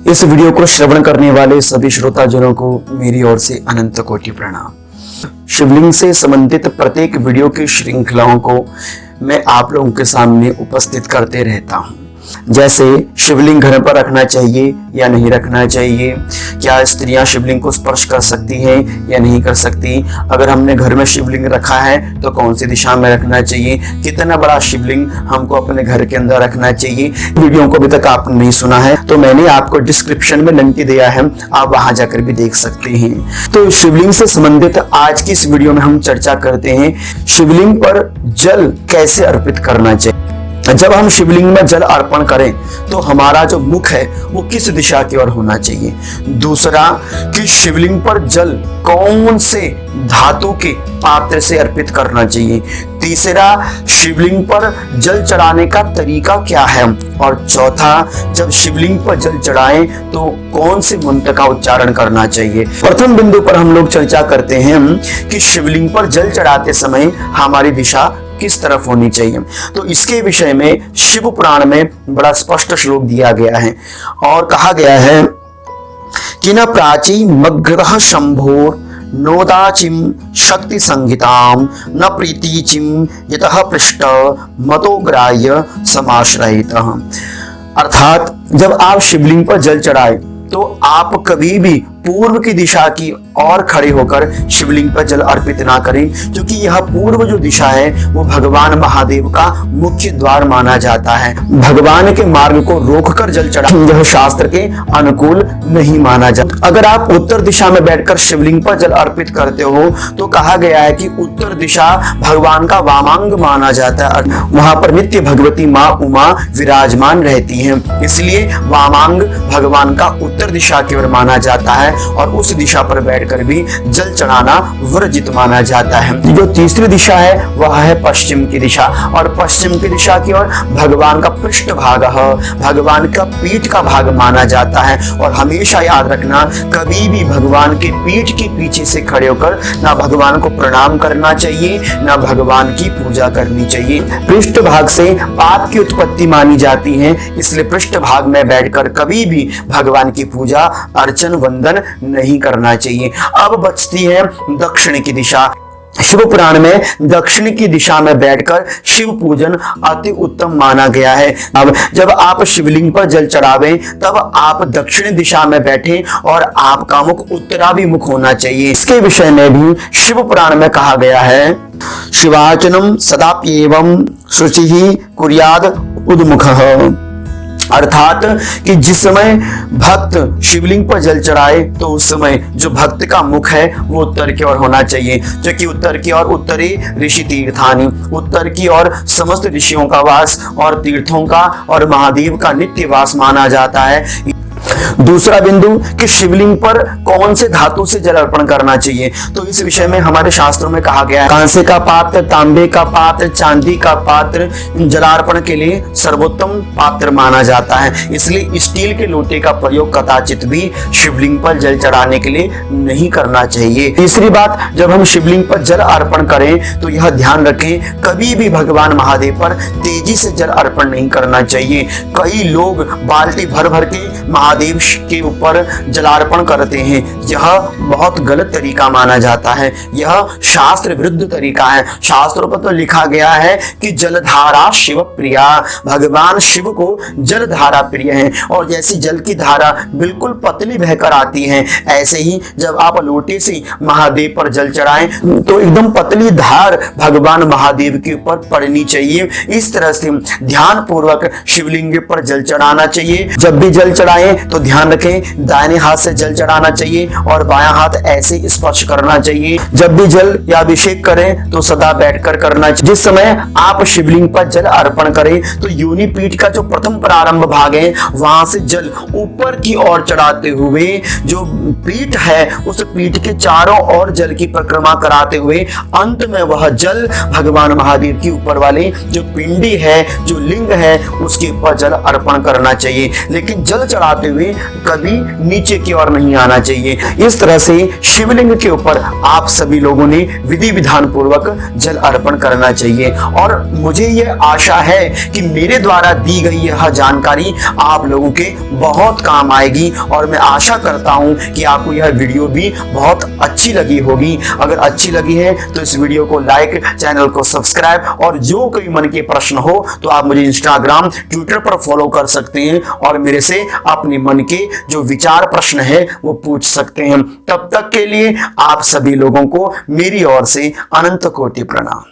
इस वीडियो को श्रवण करने वाले सभी श्रोताजनों को मेरी ओर से अनंत कोटि प्रणाम। शिवलिंग से संबंधित प्रत्येक वीडियो की श्रृंखलाओं को मैं आप लोगों के सामने उपस्थित करते रहता हूं। जैसे शिवलिंग घर पर रखना चाहिए या नहीं रखना चाहिए, क्या स्त्रियां शिवलिंग को स्पर्श कर सकती हैं या नहीं कर सकती, अगर हमने घर में शिवलिंग रखा है तो कौन सी दिशा में रखना चाहिए, कितना बड़ा शिवलिंग हमको अपने घर के अंदर रखना चाहिए। वीडियो को अभी तक आपने नहीं सुना है तो मैंने आपको डिस्क्रिप्शन में लिंक दिया है, आप वहां जाकर भी देख सकते हैं। तो शिवलिंग से संबंधित आज की इस वीडियो में हम चर्चा करते हैं शिवलिंग पर जल कैसे अर्पित करना चाहिए। जब हम शिवलिंग में जल अर्पण करें तो हमारा जो मुख है वो किस दिशा की ओर होना चाहिए। दूसरा कि शिवलिंग पर जल कौन से धातु के पात्र से अर्पित करना चाहिए। तीसरा, शिवलिंग पर जल चढ़ाने का तरीका क्या है। और चौथा, जब शिवलिंग पर जल चढ़ाएं तो कौन से मंत्र का उच्चारण करना चाहिए। प्रथम बिंदु पर हम लोग चर्चा करते हैं कि शिवलिंग पर जल चढ़ाते समय हमारी दिशा किस तरफ होनी चाहिए। तो इसके विषय में शिव पुराण में बड़ा स्पष्ट श्लोक दिया गया है और कहा गया है कि न प्राची मग्रह शंभोर नोदाचिम शक्ति संहिताम न प्रीतिचिम यतः पृष्ठ मतोग्राह्य समाश्रयित। अर्थात जब आप शिवलिंग पर जल चढ़ाए तो आप कभी भी पूर्व की दिशा की और खड़े होकर शिवलिंग पर जल अर्पित ना करें, क्योंकि यह पूर्व जो दिशा है वो भगवान महादेव का मुख्य द्वार माना जाता है। भगवान के मार्ग को रोककर जल चढ़ा यह शास्त्र के अनुकूल नहीं माना जाता। अगर आप उत्तर दिशा में बैठकर शिवलिंग पर जल अर्पित करते हो तो कहा गया है कि उत्तर दिशा भगवान का वामांग माना जाता है, वहां पर नित्य भगवती माँ उमा विराजमान रहती है, इसलिए वामांग भगवान का उत्तर दिशा की ओर माना जाता है और उस दिशा पर बैठकर भी जल चढ़ाना वर्जित माना जाता है। जो तीसरी दिशा है वह है पश्चिम की दिशा, और पश्चिम की दिशा की ओर भगवान का पृष्ठ भाग भगवान का पीठ का भाग माना जाता है। और हमेशा याद रखना, कभी भी भगवान के पीठ के पीछे से खड़े होकर ना भगवान को प्रणाम करना चाहिए ना भगवान की पूजा करनी चाहिए। पृष्ठ भाग से पाप की उत्पत्ति मानी जाती है, इसलिए पृष्ठ भाग में बैठकर कभी भी भगवान की पूजा अर्चन वंदन नहीं करना चाहिए। अब बचती है दक्षिण की दिशा। शिव पुराण में दक्षिण की दिशा में बैठकर शिव पूजन अति उत्तम माना गया है। अब जब आप शिवलिंग पर जल चढ़ावें तब आप दक्षिण दिशा में बैठें और आपका मुख उत्तराभिमुख होना चाहिए। इसके विषय में भी शिव पुराण में कहा गया है शिवार्चनम सदाप्येवं शुचिः कुर्याद उद्मुखः। अर्थात कि जिस समय भक्त शिवलिंग पर जल चढ़ाए तो उस समय जो भक्त का मुख है वो उत्तर की ओर होना चाहिए, क्योंकि उत्तर की ओर उत्तरे ऋषि तीर्थानि, उत्तर की ओर समस्त ऋषियों का वास और तीर्थों का और महादेव का नित्य वास माना जाता है। दूसरा बिंदु कि शिवलिंग पर कौन से धातु से जल अर्पण करना चाहिए। तो इस विषय में हमारे शास्त्रों में कहा गया है कांसे का पात्र, तांबे का पात्र, चांदी का पात्र जलार्पण के लिए सर्वोत्तम पात्र माना जाता है, इसलिए स्टील के लोटे का प्रयोग कदाचित भी शिवलिंग पर जल चढ़ाने के लिए नहीं करना चाहिए। तीसरी बात, जब हम शिवलिंग पर जल अर्पण करें तो यह ध्यान रखें कभी भी भगवान महादेव पर तेजी से जल अर्पण नहीं करना चाहिए। कई लोग बाल्टी भर भर के महादेव के ऊपर जलार्पण करते हैं, यह बहुत गलत तरीका माना जाता है, यह शास्त्र विरुद्ध तरीका है। शास्त्रों पर तो लिखा गया है कि जलधारा शिव प्रिया, भगवान शिव को जलधारा प्रिय है, और जैसी जल की धारा बिल्कुल पतली बहकर आती है, ऐसे ही जब आप लोटे से महादेव पर जल चढ़ाएं तो एकदम पतली धार भगवान महादेव के ऊपर पड़नी चाहिए। इस तरह से ध्यान पूर्वक शिवलिंग पर जल चढ़ाना चाहिए। जब भी जल चढ़ाएं तो ध्यान रखें दाहिने हाथ से जल चढ़ाना चाहिए और बायां हाथ ऐसे स्पर्श करना चाहिए। जब भी जल या अभिषेक करें तो सदा बैठकर करना चाहिए। जिस समय आप शिवलिंग पर जल अर्पण करें तो योनि पीठ का जो प्रथम प्रारंभ भाग है वहां से जल ऊपर की ओर चढ़ाते हुए जो पीठ है उस पीठ के चारों ओर जल की परिक्रमा कराते हुए अंत में वह जल भगवान महादेव के ऊपर वाले जो पिंडी है, जो लिंग है, उसके ऊपर जल अर्पण करना चाहिए। लेकिन जल चढ़ाते हुए कभी नीचे की ओर नहीं आना चाहिए। इस तरह से शिवलिंग के ऊपर आप सभी लोगों ने विधि विधान पूर्वक जल अर्पण करना चाहिए। और मुझे यह आशा है कि मेरे द्वारा दी गई यह जानकारी आप लोगों के बहुत काम आएगी और मैं आशा करता हूं कि आपको यह वीडियो भी बहुत अच्छी लगी होगी। अगर अच्छी लगी है तो इस वीडियो को लाइक, चैनल को सब्सक्राइब, और जो कोई मन के प्रश्न हो तो आप मुझे इंस्टाग्राम, ट्विटर पर फॉलो कर सकते हैं और मेरे से अपने मन के जो विचार प्रश्न है वो पूछ सकते हैं। तब तक के लिए आप सभी लोगों को मेरी ओर से अनंत कोटि प्रणाम।